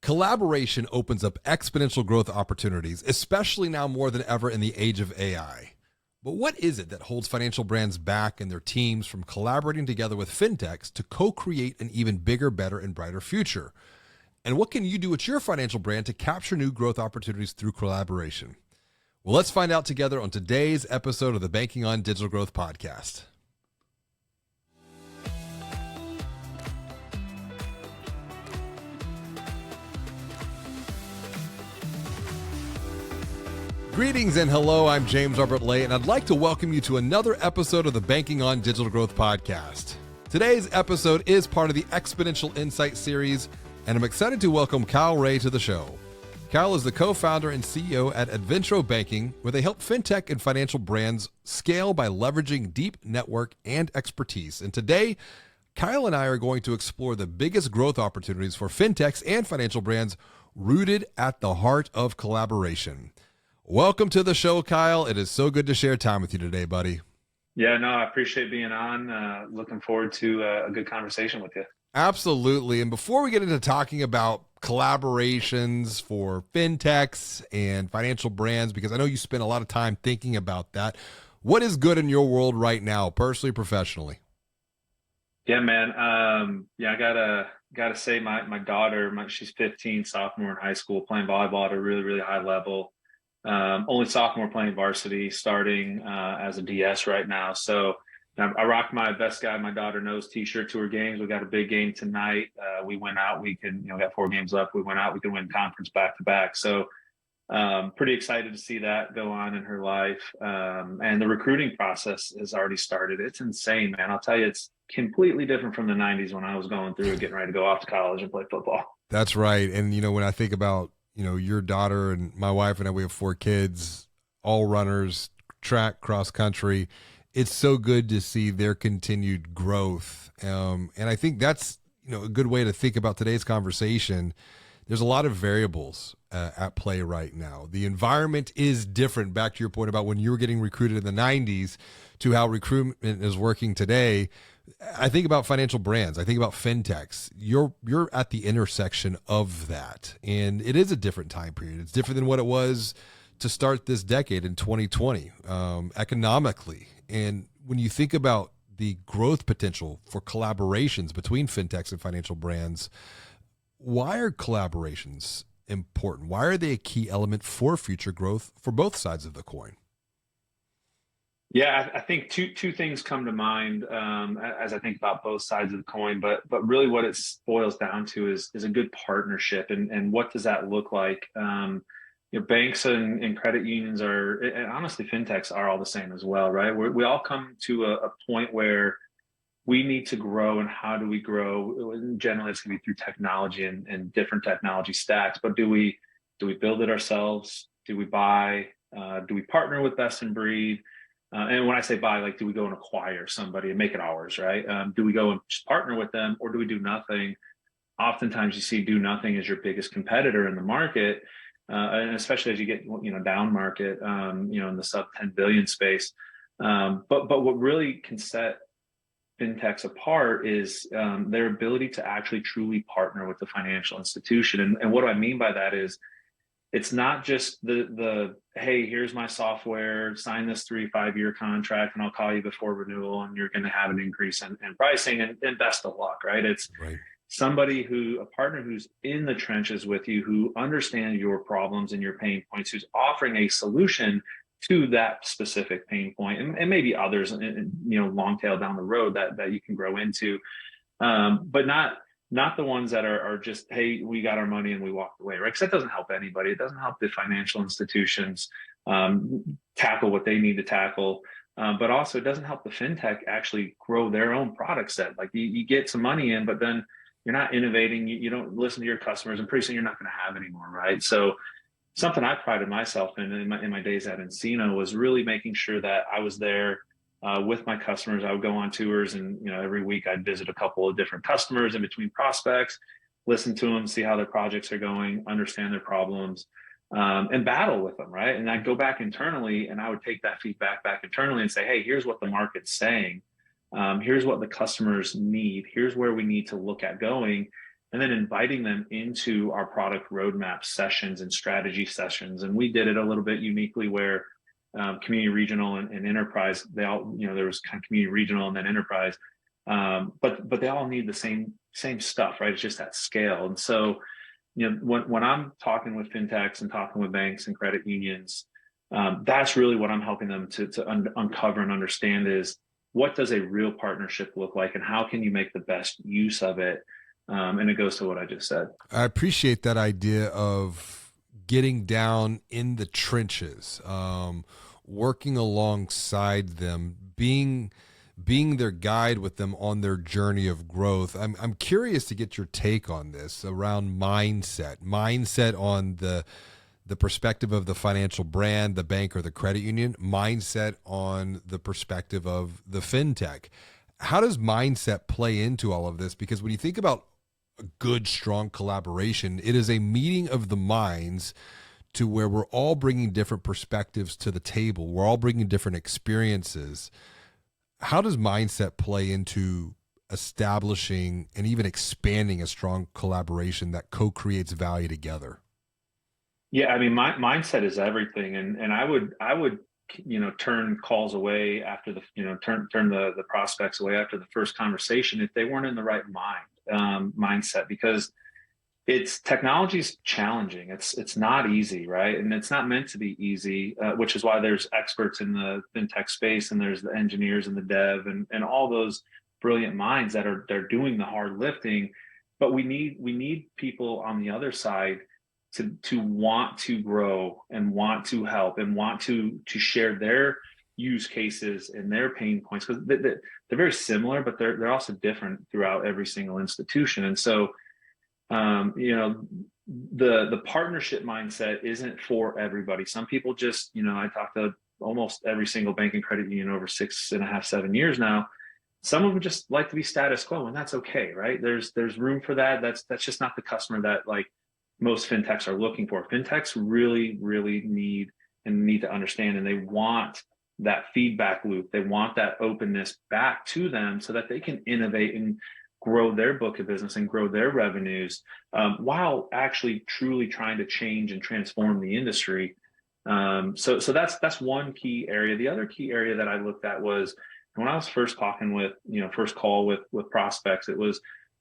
Collaboration opens up exponential growth opportunities, especially now more than ever in the age of AI. But what is it that holds financial brands back and their teams from collaborating together with fintechs to co-create an even bigger, better, and brighter future? And what can you do at your financial brand to capture new growth opportunities through collaboration? Well, let's find out together on today's episode of the Banking on Digital Growth podcast. Greetings and hello, I'm James Robert Lay, and I'd like to welcome you to another episode of the Banking on Digital Growth podcast. Today's episode is part of the Exponential Insight series, and I'm excited to welcome Kyle Ray to the show. Kyle is the co-founder and CEO at Advintro Banking, where they help fintech and financial brands scale by leveraging deep network and expertise. And today, Kyle and I are going to explore the biggest growth opportunities for fintechs and financial brands rooted at the heart of collaboration. Welcome to the show, Kyle. It is so good to share time with you today, buddy. Yeah, no, I appreciate being on. Looking forward to a good conversation with you. Absolutely. And before we get into talking about collaborations for fintechs and financial brands, because I know you spend a lot of time thinking about that, what is good in your world right now, personally, professionally? Yeah, man. I gotta say my daughter, she's 15, sophomore in high school, playing volleyball at a really, really high level. Only sophomore playing varsity, starting as a DS right now. So I rock my best guy my daughter knows t-shirt to her games. We got a big game tonight. We went out. We got 4 games left. We went out. We can win conference back to back. So pretty excited to see that go on in her life. And the recruiting process has already started. It's insane, man. I'll tell you, it's completely different from the 90s when I was going through getting ready to go off to college and play football. That's right. And, when I think about your daughter and my wife and I, we have 4 kids, all runners, track, cross country. It's so good to see their continued growth. And I think that's, a good way to think about today's conversation. There's a lot of variables at play right now. The environment is different, back to your point about when you were getting recruited in the 90s to how recruitment is working today. I think about financial brands. I think about fintechs. You're at the intersection of that. And it is a different time period. It's different than what it was to start this decade in 2020, economically. And when you think about the growth potential for collaborations between fintechs and financial brands, why are collaborations important? Why are they a key element for future growth for both sides of the coin? Yeah, I think two things come to mind as I think about both sides of the coin, but really what it boils down to is a good partnership, and what does that look like? Banks and credit unions are, and honestly, fintechs are all the same as well, right? We all come to a point where we need to grow, and how do we grow? Generally, it's going to be through technology and different technology stacks. But do we build it ourselves? Do we buy? Do we partner with best in breed? And when I say buy, do we go and acquire somebody and make it ours, right? Do we go and just partner with them, or do we do nothing? Oftentimes you see do nothing as your biggest competitor in the market, and especially as you get, down market, in the sub 10 billion space. But what really can set fintechs apart is their ability to actually truly partner with the financial institution. And what do I mean by that is, it's not just the hey, here's my software, sign this 3-5-year contract, and I'll call you before renewal, and you're going to have an increase in pricing, and best of luck, right? It's right. A partner who's in the trenches with you, who understands your problems and your pain points, who's offering a solution to that specific pain point, and maybe others, long tail down the road that you can grow into, but not the ones that are just, hey, we got our money and we walked away, right? Because that doesn't help anybody. It doesn't help the financial institutions tackle what they need to tackle. But also, it doesn't help the fintech actually grow their own product set. You get some money in, but then you're not innovating. You don't listen to your customers, and pretty soon you're not going to have any more, right? So something I prided myself in my days at Encino was really making sure that I was there with my customers. I would go on tours, and every week I'd visit a couple of different customers in between prospects, listen to them, see how their projects are going, understand their problems, and battle with them, right? And I'd go back internally, and I would take that feedback back internally and say, hey, here's what the market's saying. Here's what the customers need. Here's where we need to look at going. and then inviting them into our product roadmap sessions and strategy sessions. And we did it a little bit uniquely where community regional and enterprise, they all, there was kind of community regional and then enterprise. But they all need the same stuff, right? It's just at scale. And so, when I'm talking with fintechs and talking with banks and credit unions, that's really what I'm helping them to uncover and understand is what does a real partnership look like and how can you make the best use of it? And it goes to what I just said. I appreciate that idea of getting down in the trenches, working alongside them, being their guide with them on their journey of growth. I'm curious to get your take on this around mindset on the perspective of the financial brand, the bank or the credit union, mindset on the perspective of the fintech. How does mindset play into all of this? Because when you think about a good, strong collaboration, it is a meeting of the minds to where we're all bringing different perspectives to the table. We're all bringing different experiences. How does mindset play into establishing and even expanding a strong collaboration that co-creates value together? Yeah, I mean, my mindset is everything, and I would turn calls away after turn the prospects away after the first conversation if they weren't in the right mindset, because technology's challenging. It's not easy, right? And it's not meant to be easy, which is why there's experts in the fintech space and there's the engineers and the dev and all those brilliant minds they're doing the hard lifting. But we need people on the other side to want to grow and want to help and want to share their use cases and their pain points, because they're very similar, but they're also different throughout every single institution. And so the partnership mindset isn't for everybody. Some people just, I talk to almost every single bank and credit union over 6.5, 7 years now. Some of them just like to be status quo, and that's okay, right? There's room for that. That's just not the customer that like most fintechs are looking for. Fintechs really, really need to understand, and they want that feedback loop. They want that openness back to them so that they can innovate and grow their book of business and grow their revenues, while actually truly trying to change and transform the industry. So that's one key area. The other key area that I looked at was when I was first talking with, first call with prospects, it was,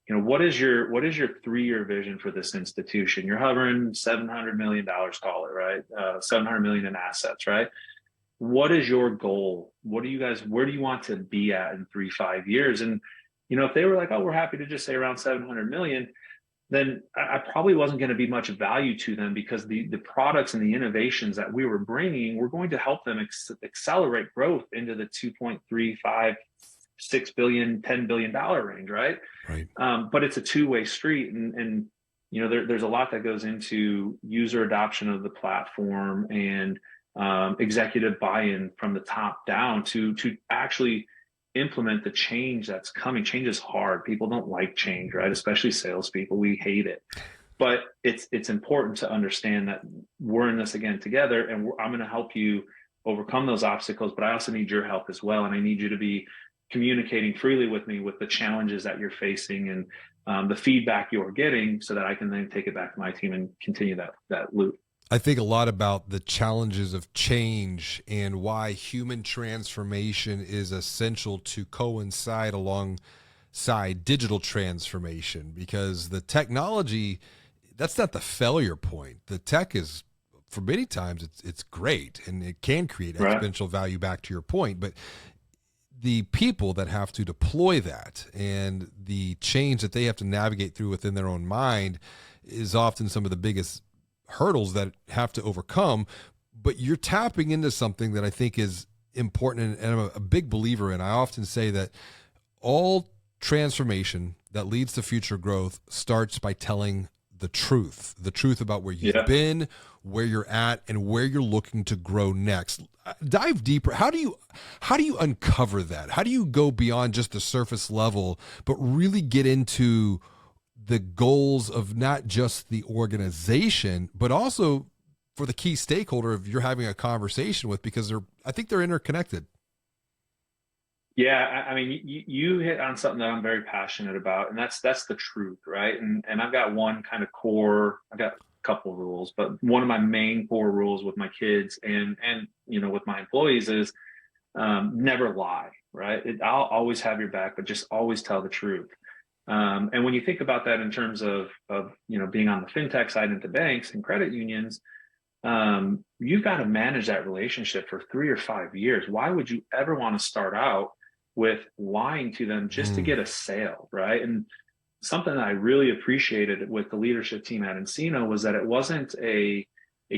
what is your 3-year vision for this institution? You're hovering $700 million, call it, right? 700 million in assets, right? What is your goal? Where do you want to be at in 3-5 years? And if they were like, oh, we're happy to just say around 700 million, then I probably wasn't going to be much value to them, because the products and the innovations that we were bringing were going to help them accelerate growth into the 2.35, 6 billion, $10 billion range, right? Right. But it's a two-way street, and there's a lot that goes into user adoption of the platform and executive buy-in from the top down to actually implement the change that's coming. Change is hard. People don't like change, right? Especially salespeople. We hate it. But it's important to understand that we're in this again together, and I'm going to help you overcome those obstacles. But I also need your help as well, and I need you to be communicating freely with me with the challenges that you're facing and the feedback you're getting, so that I can then take it back to my team and continue that loop. I think a lot about the challenges of change and why human transformation is essential to coincide alongside digital transformation, because the technology, that's not the failure point. The tech is, for many times, it's great and it can create exponential value, back to your point, but the people that have to deploy that and the change that they have to navigate through within their own mind is often some of the biggest hurdles that have to overcome. But you're tapping into something that I think is important, and I'm a big believer in. I often say that all transformation that leads to future growth starts by telling the truth about where you've been, where you're at, and where you're looking to grow next. Dive deeper. How do you uncover that? How do you go beyond just the surface level, but really get into the goals of not just the organization, but also for the key stakeholder if you're having a conversation with, because I think they're interconnected? Yeah, I mean, you hit on something that I'm very passionate about, and that's the truth, right? And I've got one kind of core. I've got a couple rules, but one of my main core rules with my kids and with my employees is never lie, right? I'll always have your back, but just always tell the truth. And when you think about that in terms of being on the fintech side into banks and credit unions, you've got to manage that relationship for 3 or 5 years. Why would you ever want to start out with lying to them just to Mm, get a sale, right? And something that I really appreciated with the leadership team at Encino was that it wasn't a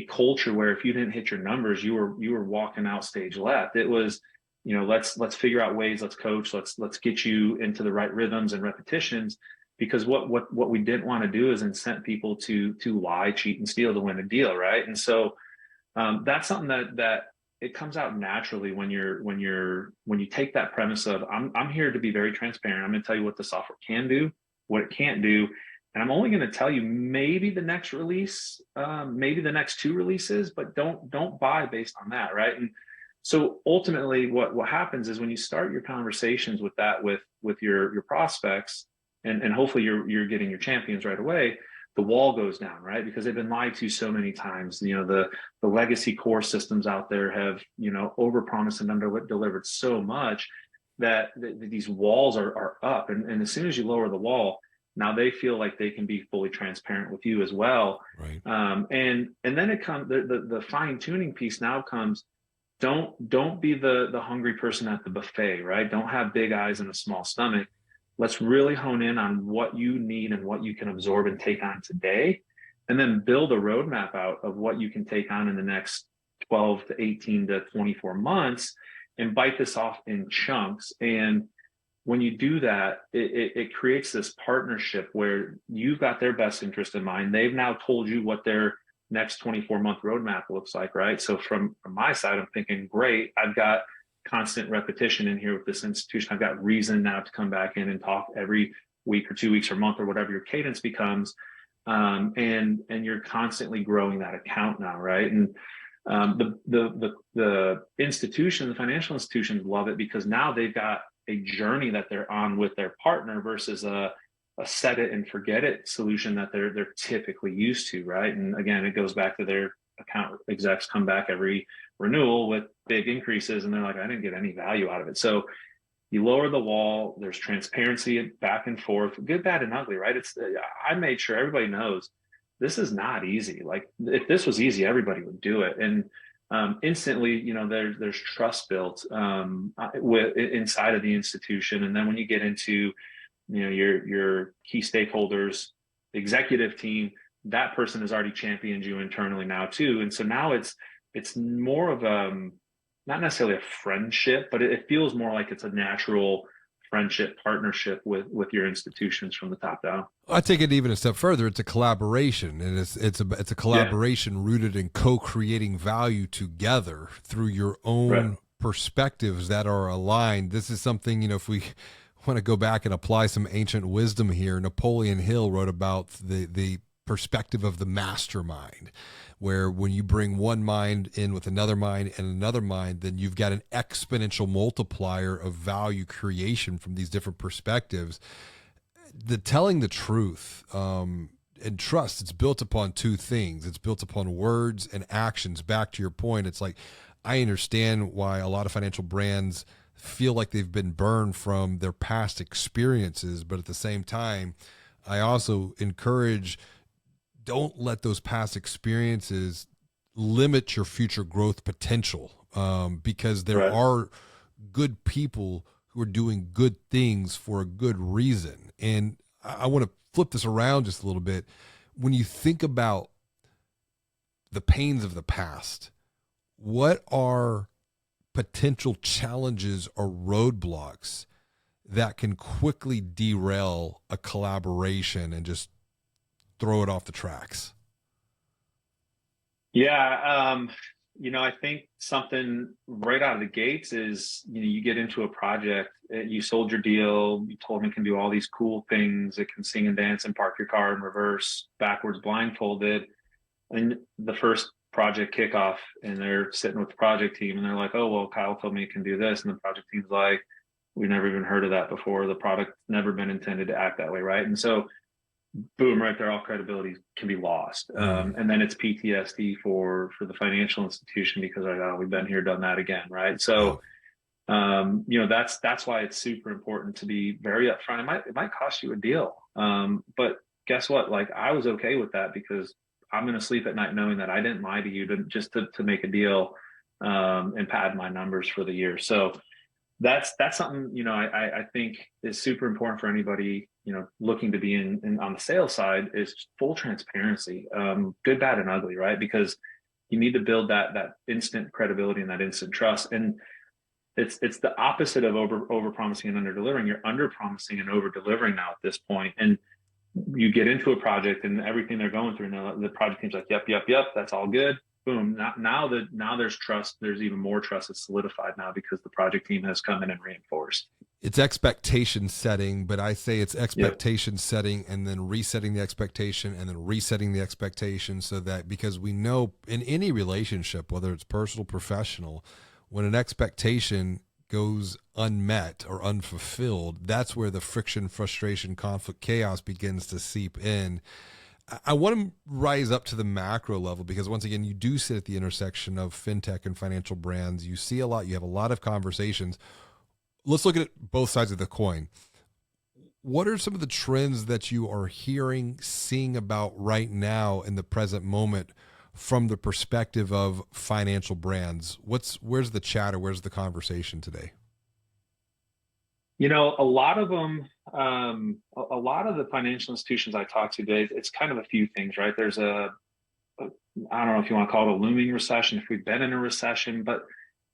culture where if you didn't hit your numbers, you were walking out stage left. It was, let's figure out ways, let's coach, let's get you into the right rhythms and repetitions. Because what we didn't want to do is incent people to lie, cheat, and steal to win a deal, right? And so that's something that it comes out naturally when you take that premise of I'm here to be very transparent. I'm going to tell you what the software can do, what it can't do, and I'm only going to tell you maybe the next release, maybe the next two releases, but don't buy based on that, right? And so ultimately, what happens is when you start your conversations with that with your prospects, and hopefully you're getting your champions right away, the wall goes down, right? Because they've been lied to so many times. The legacy core systems out there have overpromised and underdelivered so much that these walls are up, and as soon as you lower the wall, now they feel like they can be fully transparent with you as well. right. And then it comes the fine tuning piece now comes. Don't be the hungry person at the buffet, right? Don't have big eyes and a small stomach. Let's really hone in on what you need and what you can absorb and take on today, and then build a roadmap out of what you can take on in the next 12 to 18 to 24 months, and bite this off in chunks. And when you do that, it creates this partnership where you've got their best interest in mind. They've now told you what their next 24-month roadmap looks like, right? So from my side, I'm thinking, great, I've got constant repetition in here with this institution. I've got reason now to come back in and talk every week or 2 weeks or month or whatever your cadence becomes. And you're constantly growing that account now, right? And the institution, the financial institutions love it because now they've got a journey that they're on with their partner versus a set it and forget it solution that they're typically used to, right? And again, it goes back to their account execs come back every renewal with big increases, and they're like, I didn't get any value out of it. So you lower the wall. There's transparency back and forth, good, bad, and ugly, right? I made sure everybody knows this is not easy. Like if this was easy, everybody would do it. And instantly, there's trust built inside of the institution. And then when you get into your key stakeholders, the executive team, that person has already championed you internally now too. And so now it's more of not necessarily a friendship, but it feels more like it's a natural friendship partnership with your institutions from the top down. I take it even a step further. It's a collaboration, and it's a Yeah, collaboration rooted in co-creating value together through your right. own perspectives that are aligned. This is something, if we want to go back and apply some ancient wisdom here, Napoleon Hill wrote about the perspective of the mastermind, where when you bring one mind in with another mind and another mind, then you've got an exponential multiplier of value creation from these different perspectives. The telling the truth, and trust, it's built upon two things. It's built upon words and actions. Back to your point, it's like I understand why a lot of financial brands feel like they've been burned from their past experiences, but at the same time, I also encourage, don't let those past experiences limit your future growth potential, because there Right. are good people who are doing good things for a good reason. And I want to flip this around just a little bit. When you think about the pains of the past, what are potential challenges or roadblocks that can quickly derail a collaboration and just throw it off the tracks? Yeah, I think something right out of the gates is, you get into a project, you sold your deal, you told them it can do all these cool things, it can sing and dance and park your car in reverse, backwards, blindfolded, and the first project kickoff, and they're sitting with the project team, and they're like, "Oh, well, Kyle told me it can do this," and the project team's like, we've never even heard of that before. The product never been intended to act that way, right? And so boom, right there, all credibility can be lost. Mm. And then it's PTSD for the financial institution because like, oh, we've been here, done that again, right? Yeah. So that's why it's super important to be very upfront. It might cost you a deal, but guess what? Like I was okay with that because I'm going to sleep at night knowing that I didn't lie to you to make a deal and pad my numbers for the year. So that's something I think is super important for anybody looking to be in on the sales side is full transparency, good, bad, and ugly, right? Because you need to build that instant credibility and that instant trust. And it's the opposite of over promising and under delivering. You're under promising and over delivering now at this point. And you get into a project and everything they're going through now, the project team's like, yep, that's all good. Boom. Now there's trust. There's even more trust that's solidified now because the project team has come in and reinforced. It's expectation setting, but I say it's Yep. expectation setting and then resetting the expectation and then resetting the expectation so that because we know in any relationship, whether it's personal, professional, when an expectation goes unmet or unfulfilled, that's where the friction, frustration, conflict, chaos begins to seep in. I want to rise up to the macro level because once again, you do sit at the intersection of fintech and financial brands. You see a lot, you have a lot of conversations. Let's look at both sides of the coin. What are some of the trends that you are hearing, seeing about right now in the present moment from the perspective of financial brands? Where's the chatter? Where's the conversation today? A lot of them, a lot of the financial institutions I talk to today, it's kind of a few things, right? There's I don't know if you want to call it a looming recession, if we've been in a recession, but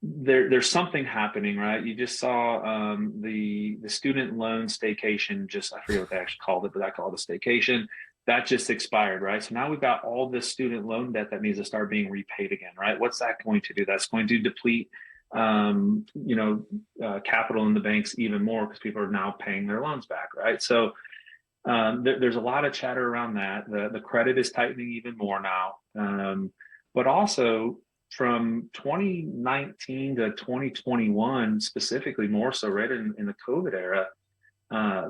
there's something happening, right? You just saw the student loan staycation, just I forget what they actually called it, but I call it a staycation. That just expired, right? So now we've got all this student loan debt that needs to start being repaid again, right? What's that going to do? That's going to deplete capital in the banks even more because people are now paying their loans back, right? So there's a lot of chatter around that. The credit is tightening even more now, but also from 2019 to 2021, specifically more so, right in the COVID era,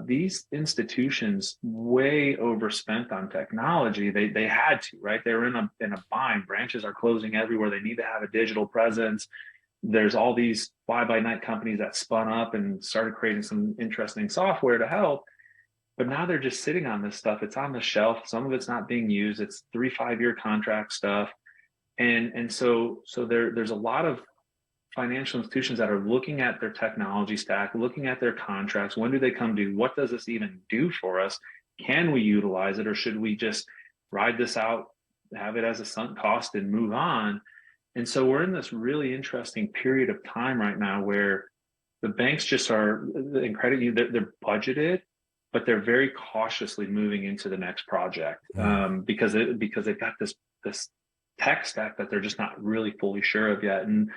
these institutions way overspent on technology. They had to, right? They were in a bind. Branches are closing everywhere. They need to have a digital presence. There's all these fly by night companies that spun up and started creating some interesting software to help. But now they're just sitting on this stuff. It's on the shelf. Some of it's not being used. It's 3-5 year contract stuff. And so there's a lot of financial institutions that are looking at their technology stack, looking at their contracts. When do they come due? What does this even do for us? Can we utilize it, or should we just ride this out, have it as a sunk cost and move on? And so we're in this really interesting period of time right now where the banks just are, and credit you, they're budgeted, but they're very cautiously moving into the next project Mm. because they've got this tech stack that they're just not really fully sure of yet. And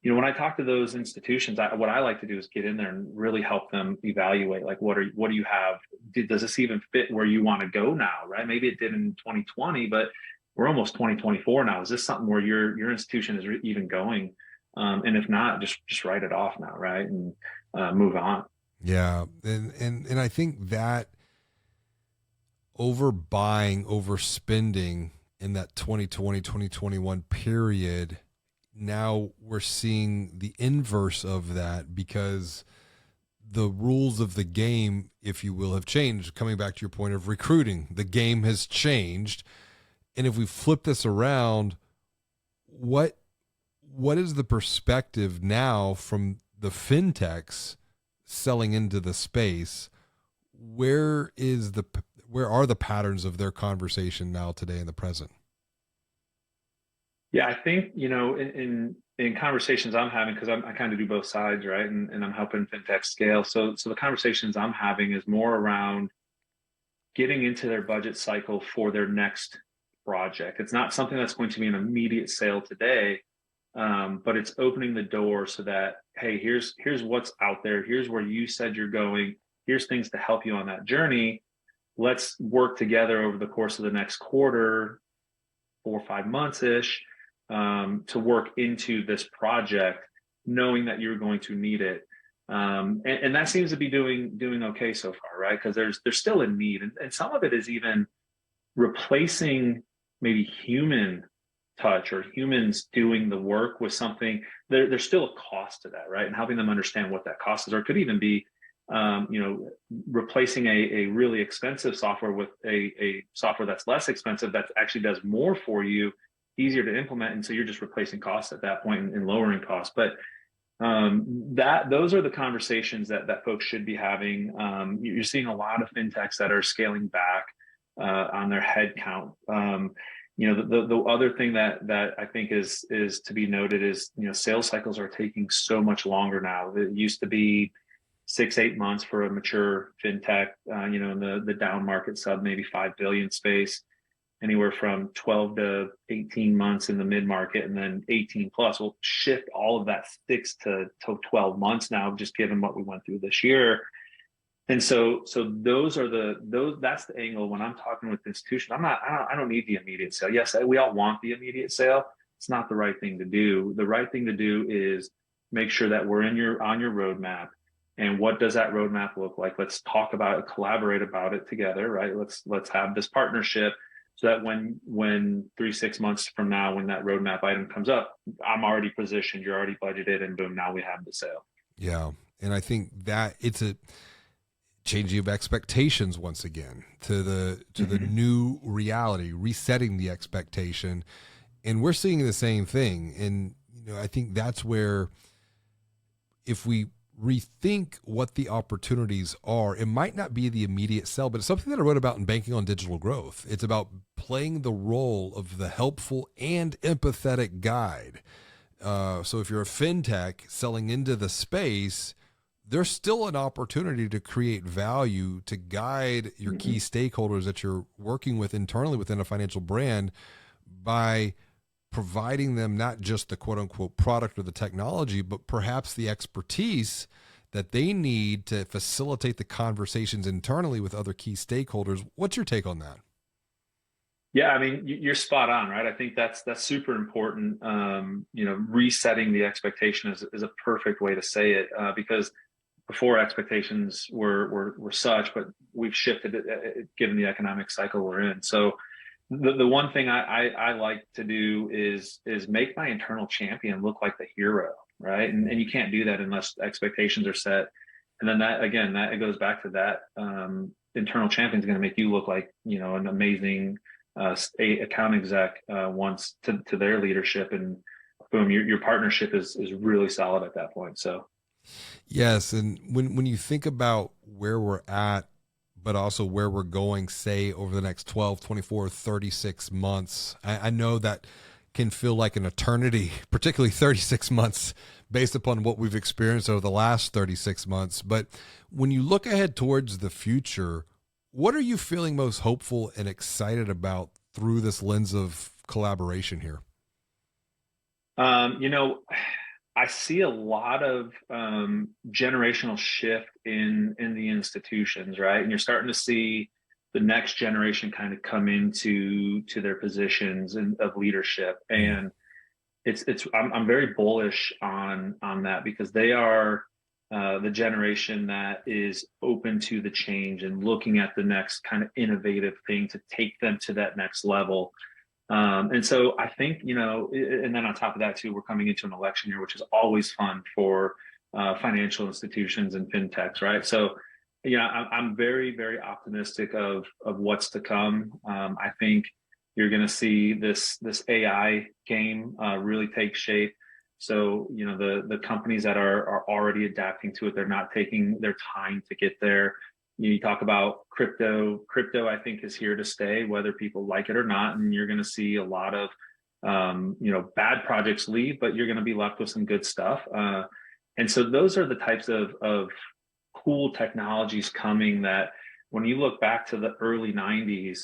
when I talk to those institutions, what I like to do is get in there and really help them evaluate, like, what do you have? Does this even fit where you want to go now? Right? Maybe it did in 2020, but we're almost 2024 now. Is this something where your institution is even going? And if not, just write it off now, right? And move on. Yeah. And I think that overbuying, overspending in that 2020, 2021 period, now we're seeing the inverse of that because the rules of the game, if you will, have changed. Coming back to your point of recruiting, the game has changed. And if we flip this around, what is the perspective now from the fintechs selling into the space? Where are the patterns of their conversation now today in the present? Yeah, I think in conversations I'm having, because I kind of do both sides, right? And I'm helping fintech scale. So the conversations I'm having is more around getting into their budget cycle for their next project. It's not something that's going to be an immediate sale today, but it's opening the door so that, hey, here's what's out there. Here's where you said you're going. Here's things to help you on that journey. Let's work together over the course of the next quarter, 4 or 5 months ish, to work into this project, knowing that you're going to need it. And that seems to be doing okay so far, right? Because there's still a need, and some of it is even replacing maybe human touch or humans doing the work with something. There's still a cost to that, right? And helping them understand what that cost is, or it could even be, replacing a really expensive software with a software that's less expensive, that actually does more for you, easier to implement. And so you're just replacing costs at that point and lowering costs. But that those are the conversations that folks should be having. You're seeing a lot of fintechs that are scaling back on their headcount. The other thing that I think is to be noted is, sales cycles are taking so much longer now. It used to be 6-8 months for a mature fintech, in the down market sub maybe 5 billion space, anywhere from 12 to 18 months in the mid market, and then 18 plus. We'll shift all of that 6 to 12 months now, just given what we went through this year. And so those that's the angle when I'm talking with the institution. I don't need the immediate sale. Yes, we all want the immediate sale. It's not the right thing to do. The right thing to do is make sure that we're on your roadmap. And what does that roadmap look like? Let's talk about it, collaborate about it together, right? Let's have this partnership, so that when 3-6 months from now, when that roadmap item comes up, I'm already positioned, you're already budgeted, and boom, now we have the sale. Yeah. And I think that it's a changing of expectations once again to the new reality, resetting the expectation. And we're seeing the same thing. And, I think that's where, if we rethink what the opportunities are, it might not be the immediate sell, but it's something that I wrote about in Banking on Digital Growth. It's about playing the role of the helpful and empathetic guide. So if you're a fintech selling into the space, there's still an opportunity to create value, to guide your key stakeholders that you're working with internally within a financial brand, by providing them not just the quote unquote product or the technology, but perhaps the expertise that they need to facilitate the conversations internally with other key stakeholders. What's your take on that? Yeah, I mean, you're spot on, right? I think that's super important. Resetting the expectation is a perfect way to say it, because before, expectations were such, but we've shifted it, given the economic cycle we're in. So the one thing I like to do is make my internal champion look like the hero, right? And you can't do that unless expectations are set. And then that it goes back to that, internal champion is going to make you look like, an amazing account exec wants to their leadership, and boom, your partnership is really solid at that point. So Yes. And when you think about where we're at, but also where we're going, say over the next 12, 24, 36 months, I know that can feel like an eternity, particularly 36 months based upon what we've experienced over the last 36 months. But when you look ahead towards the future, what are you feeling most hopeful and excited about through this lens of collaboration here? I see a lot of generational shift in the institutions, right? And you're starting to see the next generation kind of come into their positions of leadership, and I'm very bullish on that, because they are the generation that is open to the change and looking at the next kind of innovative thing to take them to that next level. And so I think, and then on top of that too, we're coming into an election year, which is always fun for financial institutions and fintechs, right? So, I'm very, very optimistic of what's to come. I think you're going to see this AI game really take shape. So, the companies that are already adapting to it, they're not taking their time to get there. You talk about crypto. I think is here to stay, whether people like it or not. And you're going to see a lot of, bad projects leave, but you're going to be left with some good stuff. And so those are the types of cool technologies coming, that when you look back to the early 90s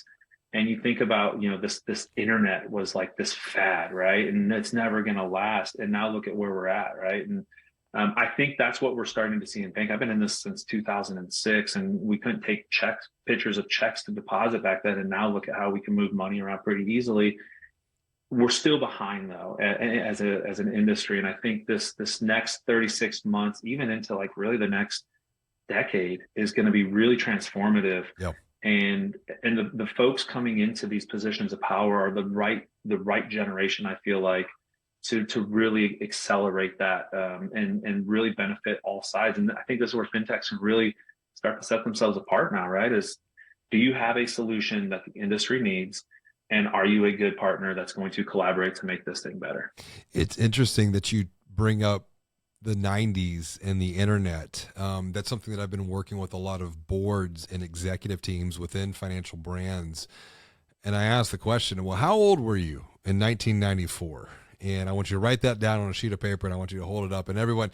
and you think about, this internet was like this fad, right? And it's never going to last. And now look at where we're at, right? And I think that's what we're starting to see in bank. I've been in this since 2006, and we couldn't take pictures of checks to deposit back then. And now look at how we can move money around pretty easily. we're still behind though as an industry. And I think this next 36 months, even into like really the next decade, is going to be really transformative. Yeah. And the folks coming into these positions of power are the right generation, I feel like, to really accelerate that, and really benefit all sides. And I think this is where fintechs can really start to set themselves apart now, right? Is, do you have a solution that the industry needs? And are you a good partner that's going to collaborate to make this thing better? It's interesting that you bring up the 90s and the internet. That's something that I've been working with a lot of boards and executive teams within financial brands. And I asked the question, well, how old were you in 1994? And I want you to write that down on a sheet of paper, and I want you to hold it up. And everyone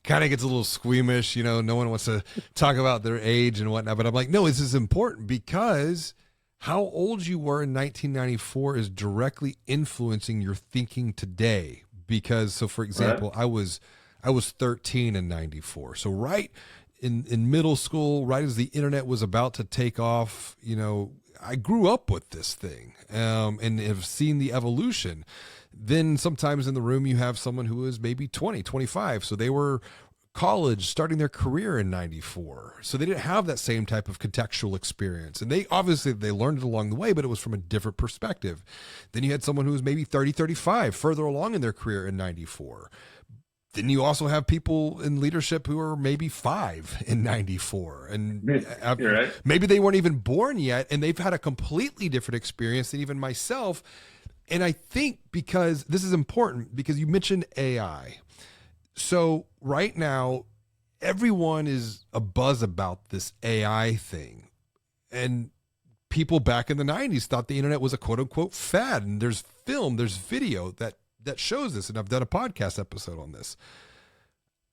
kind of gets a little squeamish. You know, no one wants to talk about their age and whatnot. But I'm like, no, this is important, because how old you were in 1994 is directly influencing your thinking today. Because, so for example, Right. I was 13 in 94. So right in middle school, right as the internet was about to take off, you know, I grew up with this thing, and have seen the evolution. Then sometimes in the room, you have someone who is maybe 20, 25. So they were college, starting their career in 94. So they didn't have that same type of contextual experience. And they obviously, they learned it along the way, but it was from a different perspective. Then you had someone who was maybe 30, 35, further along in their career in 94. Then you also have people in leadership who are maybe 5 in 94. And You're right. maybe they weren't even born yet, and they've had a completely different experience than even myself. And I think, because this is important, because you mentioned AI. So right now, everyone is a buzz about this AI thing. And people back in the 90s thought the internet was a quote unquote fad. And there's film, there's video that shows this. And I've done a podcast episode on this.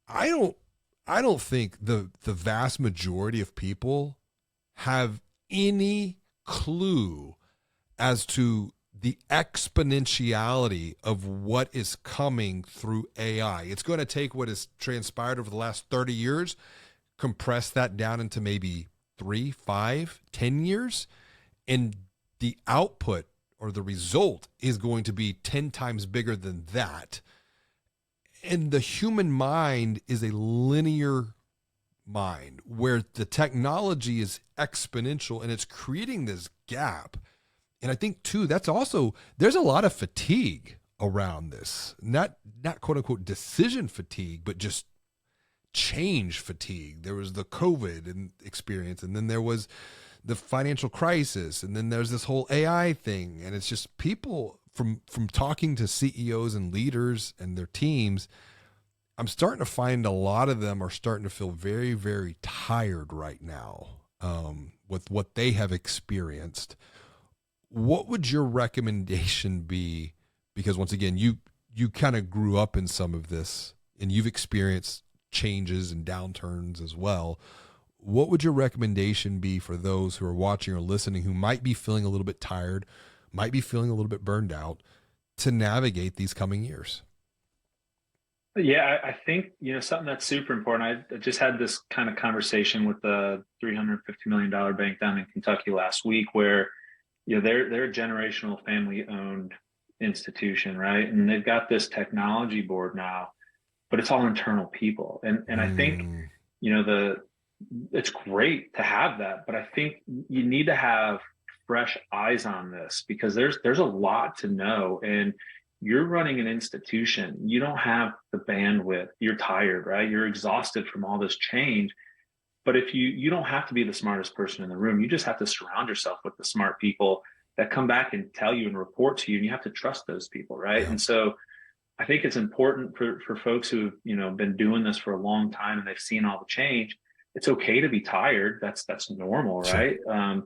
I don't think the vast majority of people have any clue as to the exponentiality of what is coming through AI. It's going to take what has transpired over the last 30 years, compress that down into maybe 3, 5, 10 years, and the output or the result is going to be 10 times bigger than that. And the human mind is a linear mind where the technology is exponential, and it's creating this gap. And I think too, that's also, there's a lot of fatigue around this, not quote unquote decision fatigue, but just change fatigue. There was the COVID experience, and then there was the financial crisis, and then there's this whole AI thing. And it's just people from talking to CEOs and leaders and their teams, I'm starting to find a lot of them are starting to feel very, very tired right now, with what they have experienced. What would your recommendation be? Because once again, you kind of grew up in some of this, and you've experienced changes and downturns as well. What would your recommendation be for those who are watching or listening who might be feeling a little bit tired, might be feeling a little bit burned out, to navigate these coming years? Yeah, I think, something that's super important. I just had this kind of conversation with the $350 million bank down in Kentucky last week, where they're a generational family owned institution, right? And they've got this technology board now, but it's all internal people. And I think, Mm, the it's great to have that, but I think you need to have fresh eyes on this, because there's a lot to know. And you're running an institution, you don't have the bandwidth, you're tired, right? You're exhausted from all this change. But if you don't have to be the smartest person in the room, you just have to surround yourself with the smart people that come back and tell you and report to you, and you have to trust those people, right? yeah, And so I think it's important for folks who've been doing this for a long time and they've seen all the change. It's okay to be tired. That's normal, sure. right?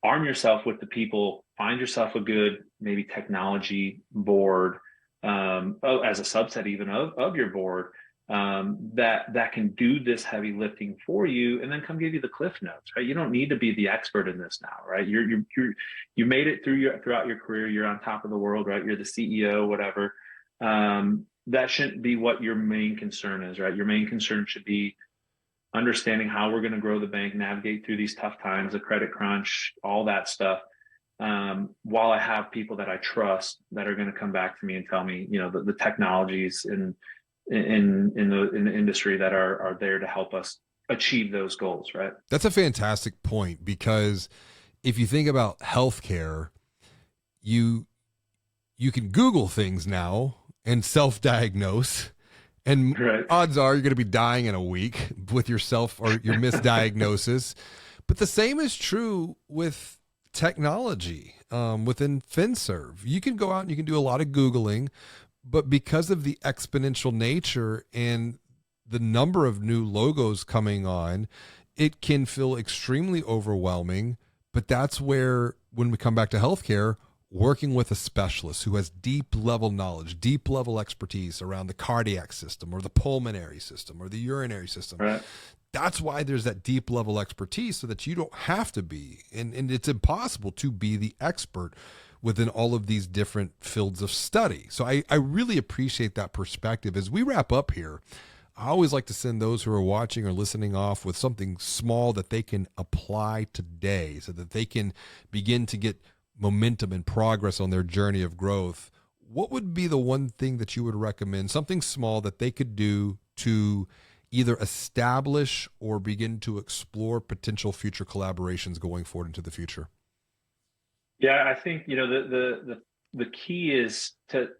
Arm yourself with the people. Find yourself a good maybe technology board, as a subset even of your board, that can do this heavy lifting for you, and then come give you the cliff notes, right? You don't need to be the expert in this now, right? You made it throughout your career. You're on top of the world, right? You're the CEO, whatever. That shouldn't be what your main concern is, right? Your main concern should be understanding how we're going to grow the bank, navigate through these tough times, the credit crunch, all that stuff. while I have people that I trust that are going to come back to me and tell me, the technologies in the industry that are there to help us achieve those goals, right? That's a fantastic point, because if you think about healthcare, you you can Google things now and self-diagnose, and Right. odds are you're going to be dying in a week with yourself or your misdiagnosis. But the same is true with technology within FinServe. You can go out and you can do a lot of Googling, but because of the exponential nature and the number of new logos coming on, it can feel extremely overwhelming. But that's where, when we come back to healthcare, working with a specialist who has deep level knowledge, deep level expertise around the cardiac system or the pulmonary system or the urinary system. Right. That's why there's that deep level expertise, so that you don't have to be, and it's impossible to be the expert within all of these different fields of study. So I really appreciate that perspective. As we wrap up here, I always like to send those who are watching or listening off with something small that they can apply today, so that they can begin to get momentum and progress on their journey of growth. What would be the one thing that you would recommend, something small that they could do to either establish or begin to explore potential future collaborations going forward into the future? Yeah, I think the key is to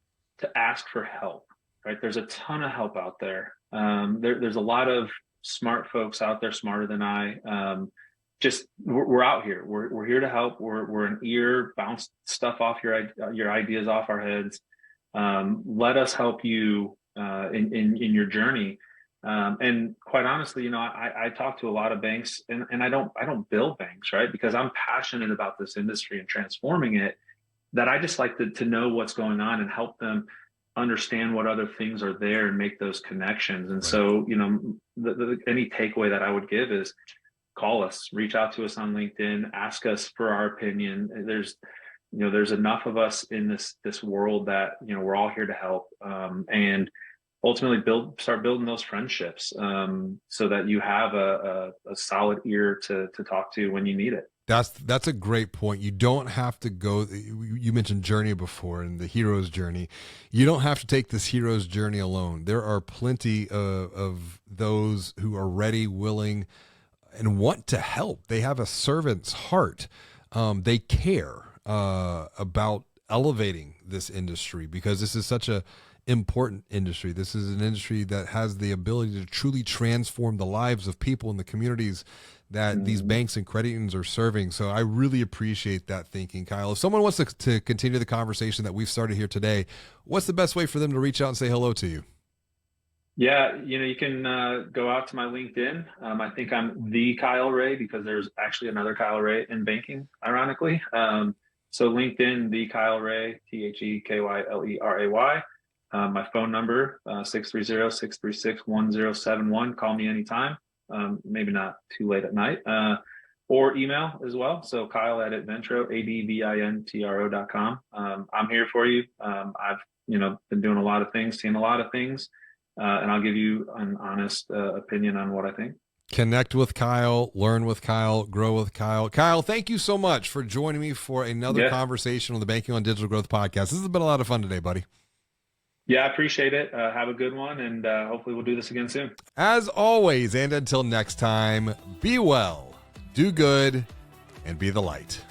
ask for help. Right, there's a ton of help out there. There's a lot of smart folks out there, smarter than I. Just we're out here. We're here to help. We're an ear, bounce stuff off your ideas off our heads. Let us help you in your journey. And quite honestly, I talk to a lot of banks, and I don't build banks, right? Because I'm passionate about this industry and transforming it. That I just like to know what's going on and help them understand what other things are there and make those connections. And Right. so, any takeaway that I would give is call us, reach out to us on LinkedIn, ask us for our opinion. There's enough of us in this world that, we're all here to help. And ultimately start building those friendships, so that you have a solid ear to talk to when you need it. That's a great point. You don't have to go. You mentioned journey before, and the hero's journey. You don't have to take this hero's journey alone. There are plenty of those who are ready, willing, and want to help. They have a servant's heart. They care about elevating this industry, because this is such a important industry. This is an industry that has the ability to truly transform the lives of people in the communities that these banks and credit unions are serving. So I really appreciate that thinking, Kyle. If someone wants to continue the conversation that we've started here today, what's the best way for them to reach out and say hello to you? Yeah, you can go out to my LinkedIn. I think I'm the Kyle Ray, because there's actually another Kyle Ray in banking, ironically. So LinkedIn, the Kyle Ray, TheKyleRay. My phone number, 630-636-1071. Call me anytime. Maybe not too late at night. Or email as well. So Kyle at Advintro, ADVINTRO.com. I'm here for you. I've been doing a lot of things, seeing a lot of things, and I'll give you an honest opinion on what I think. Connect with Kyle, learn with Kyle, grow with Kyle. Kyle, thank you so much for joining me for another conversation on the Banking on Digital Growth podcast. This has been a lot of fun today, buddy. Yeah, I appreciate it. Have a good one, and hopefully we'll do this again soon. As always, and until next time, be well, do good, and be the light.